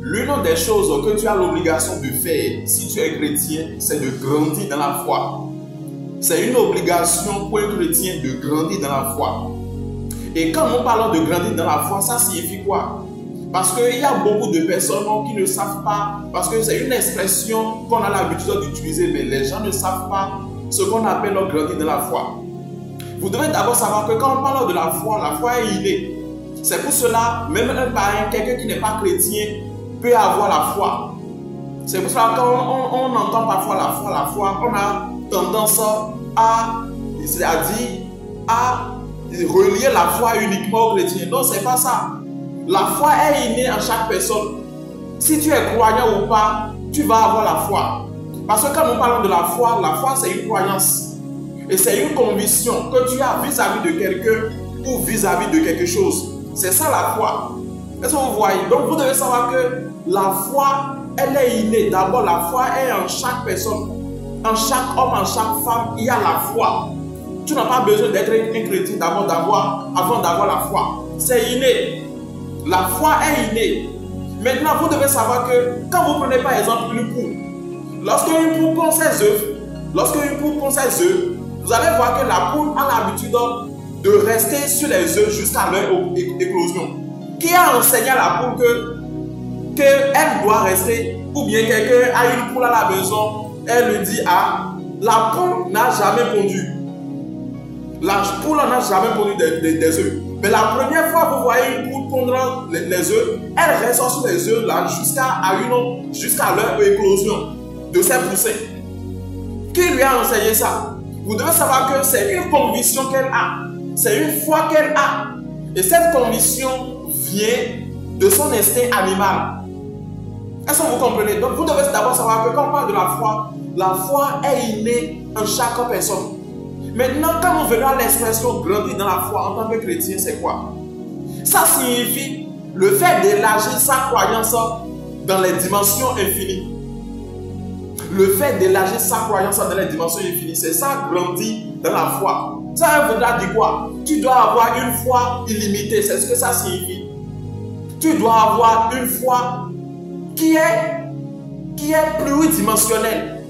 l'une des choses que tu as l'obligation de faire si tu es chrétien, c'est de grandir dans la foi. C'est une obligation pour un chrétien de grandir dans la foi. Et quand nous parlons de grandir dans la foi, ça signifie quoi? Parce qu'il y a beaucoup de personnes qui ne savent pas, parce que c'est une expression qu'on a l'habitude d'utiliser, mais les gens ne savent pas ce qu'on appelle grandir dans la foi. Vous devez d'abord savoir que quand on parle de la foi est innée. C'est pour cela, même un païen, quelqu'un qui n'est pas chrétien, peut avoir la foi. C'est pour cela quand on entend parfois la foi, on a tendance à relier la foi uniquement aux chrétiens. Non, c'est pas ça. La foi est innée en chaque personne. Si tu es croyant ou pas, tu vas avoir la foi. Parce que quand nous parlons de la foi c'est une croyance. Et c'est une conviction que tu as vis-à-vis de quelqu'un ou vis-à-vis de quelque chose. C'est ça la foi. Est-ce que vous voyez? Donc vous devez savoir que la foi, elle est innée. D'abord, la foi est en chaque personne. En chaque homme, en chaque femme, il y a la foi. Tu n'as pas besoin d'être un chrétien avant d'avoir la foi. C'est inné. La foi est innée. Maintenant, vous devez savoir que quand vous prenez par exemple une poule, lorsqu'une poule pond ses œufs, vous allez voir que la poule a l'habitude de rester sur les œufs jusqu'à leur éclosion. Qui a enseigné à la poule qu'elle doit rester, ou bien quelqu'un a une poule à la maison, elle lui dit, ah, la poule n'a jamais pondu. La poule n'a jamais pondu des œufs. Mais la première fois que vous voyez une poule pondre les œufs, elle reste sur les œufs là jusqu'à leur éclosion de ses poussins. Qui lui a enseigné ça? Vous devez savoir que c'est une conviction qu'elle a. C'est une foi qu'elle a. Et cette conviction vient de son instinct animal. Est-ce que vous comprenez? Donc vous devez d'abord savoir que quand on parle de la foi est innée en chaque personne. Maintenant, quand nous venons à l'expression grandir dans la foi en tant que chrétien, c'est quoi? Ça signifie le fait d'élargir sa croyance dans les dimensions infinies. Le fait d'élargir sa croyance dans les dimensions infinies, c'est ça, grandir dans la foi. Ça voudra dire quoi? Tu dois avoir une foi illimitée, c'est ce que ça signifie. Tu dois avoir une foi qui est pluridimensionnelle.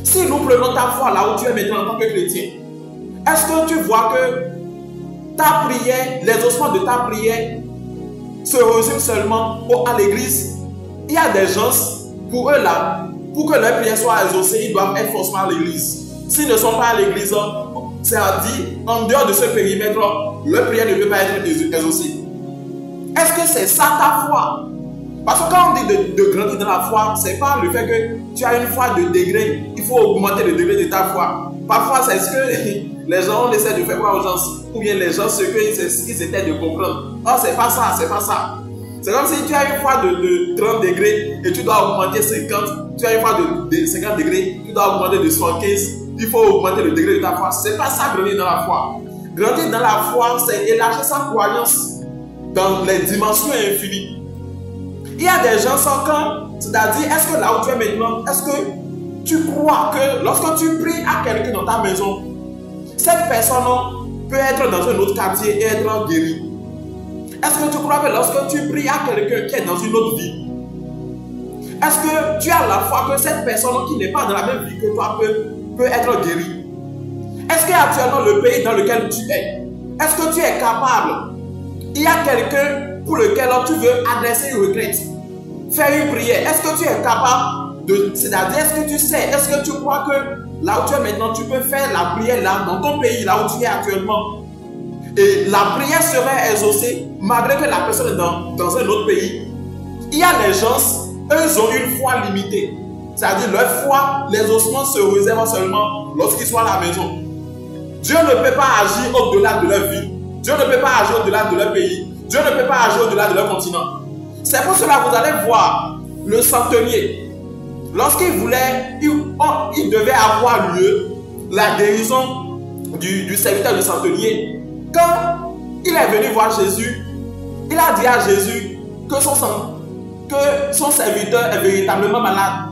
Si nous prenons ta foi là où tu es maintenant en tant que chrétien, est-ce que tu vois que ta prière, les ossements de ta prière se résument seulement à l'église? Il y a des gens, pour eux là, pour que leur prière soit exaucée, ils doivent être forcément à l'église. S'ils ne sont pas à l'église, c'est-à-dire en dehors de ce périmètre, leur prière ne peut pas être exaucée. Est-ce que c'est ça ta foi? Parce que quand on dit de grandir dans la foi, ce n'est pas le fait que tu as une foi de degré, il faut augmenter le degré de ta foi. Parfois, c'est ce que les gens essaient de faire croire aux gens, ou bien les gens ce qu'ils essaient de comprendre. Oh, c'est pas ça, c'est pas ça. C'est comme si tu as une foi de 30 degrés et tu dois augmenter 50. Tu as une foi de 50 degrés, tu dois augmenter de 75. Il faut augmenter le degré de ta foi. C'est pas ça, grandir dans la foi. Grandir dans la foi, c'est élargir sa croyance dans les dimensions infinies. Il y a des gens sans camp, c'est-à-dire, est-ce que là où tu es maintenant, est-ce que tu crois que lorsque tu pries à quelqu'un dans ta maison, cette personne peut être dans un autre quartier et être guérie? Est-ce que tu crois que lorsque tu pries à quelqu'un qui est dans une autre vie, est-ce que tu as la foi que cette personne qui n'est pas dans la même vie que toi peut être guérie? Est-ce qu'actuellement le pays dans lequel tu es, est-ce que tu es capable? Il y a quelqu'un pour lequel tu veux adresser une requête, faire une prière. Est-ce que tu es capable de... C'est-à-dire, est-ce que tu sais, est-ce que tu crois que là où tu es maintenant, tu peux faire la prière là, dans ton pays, là où tu es actuellement? Et la prière serait exaucée malgré que la personne est dans un autre pays. Il y a des gens, eux, ils ont une foi limitée. C'est-à-dire, leur foi, les ossements se réservent seulement lorsqu'ils sont à la maison. Dieu ne peut pas agir au-delà de leur vie. Dieu ne peut pas agir au-delà de leur pays. Dieu ne peut pas agir au-delà de leur continent. C'est pour cela que vous allez voir le centenier. Lorsqu'il voulait, il devait avoir lieu la guérison du serviteur du centenier. Quand il est venu voir Jésus, il a dit à Jésus que son serviteur est véritablement malade.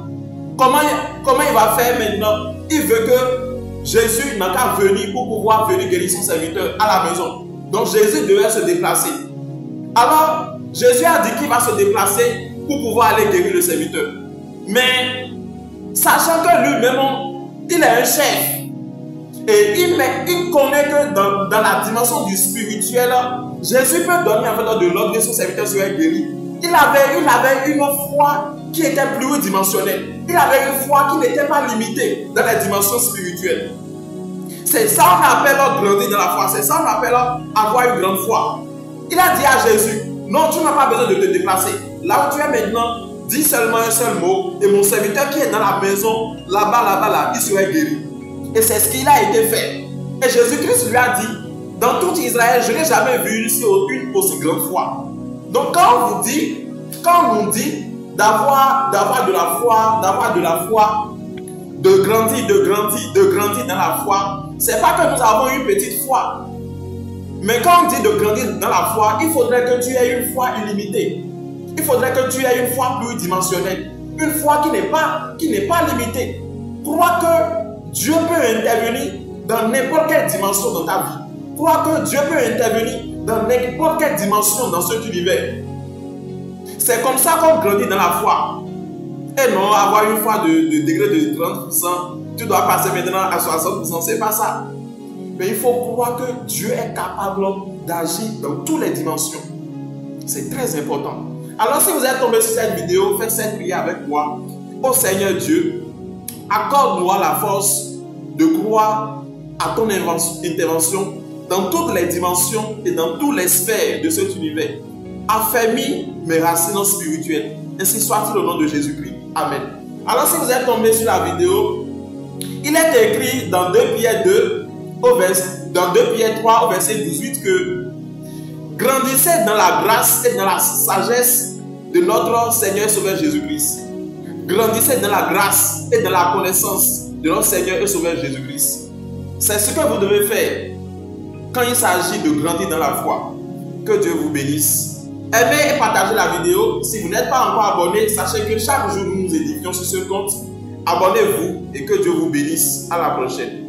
Comment il va faire maintenant? Il veut que Jésus n'a qu'à venir pour pouvoir venir guérir son serviteur à la maison. Donc Jésus devait se déplacer. Alors, Jésus a dit qu'il va se déplacer pour pouvoir aller guérir le serviteur. Mais, sachant que lui-même, il est un chef. Et il connaît que dans la dimension du spirituel, Jésus peut donner en fait de l'ordre et son serviteur serait guéri. Il avait une foi qui était pluridimensionnelle. Il avait une foi qui n'était pas limitée dans les dimensions spirituelles. C'est ça qu'on appelle grandir dans la foi. C'est ça qu'on appelle avoir une grande foi. Il a dit à Jésus, non, tu n'as pas besoin de te déplacer. Là où tu es maintenant, dis seulement un seul mot et mon serviteur qui est dans la maison, là-bas, il serait guéri. Et c'est ce qu'il a été fait. Et Jésus-Christ lui a dit, dans tout Israël, je n'ai jamais vu une aussi grande foi. Donc quand on nous dit d'avoir de la foi, de grandir dans la foi, c'est pas que nous avons une petite foi. Mais quand on dit de grandir dans la foi, il faudrait que tu aies une foi illimitée. Il faudrait que tu aies une foi pluridimensionnelle. Une foi qui n'est pas limitée. Crois que Dieu peut intervenir dans n'importe quelle dimension de ta vie. Crois que Dieu peut intervenir dans n'importe quelle dimension dans cet univers. C'est comme ça qu'on grandit dans la foi. Et non avoir une foi de degré de 30%, tu dois passer maintenant à 60%, c'est pas ça. Mais il faut croire que Dieu est capable d'agir dans toutes les dimensions. C'est très important. Alors si vous êtes tombé sur cette vidéo, faites cette prière avec moi. Ô Seigneur Dieu, accorde-moi la force de croire à ton intervention dans toutes les dimensions et dans toutes les sphères de cet univers. Affermis mes racines spirituelles. Ainsi soit-il au nom de Jésus-Christ. Amen. Alors si vous êtes tombé sur la vidéo, il est écrit dans 2 Pierre 3 au verset 18 que grandissez dans la grâce et dans la sagesse de notre Seigneur et Sauveur Jésus-Christ. Grandissez dans la grâce et dans la connaissance de notre Seigneur et Sauveur Jésus-Christ. C'est ce que vous devez faire quand il s'agit de grandir dans la foi. Que Dieu vous bénisse. Aimez et partagez la vidéo. Si vous n'êtes pas encore abonné, sachez que chaque jour nous nous édifions sur ce compte. Abonnez-vous et que Dieu vous bénisse. À la prochaine.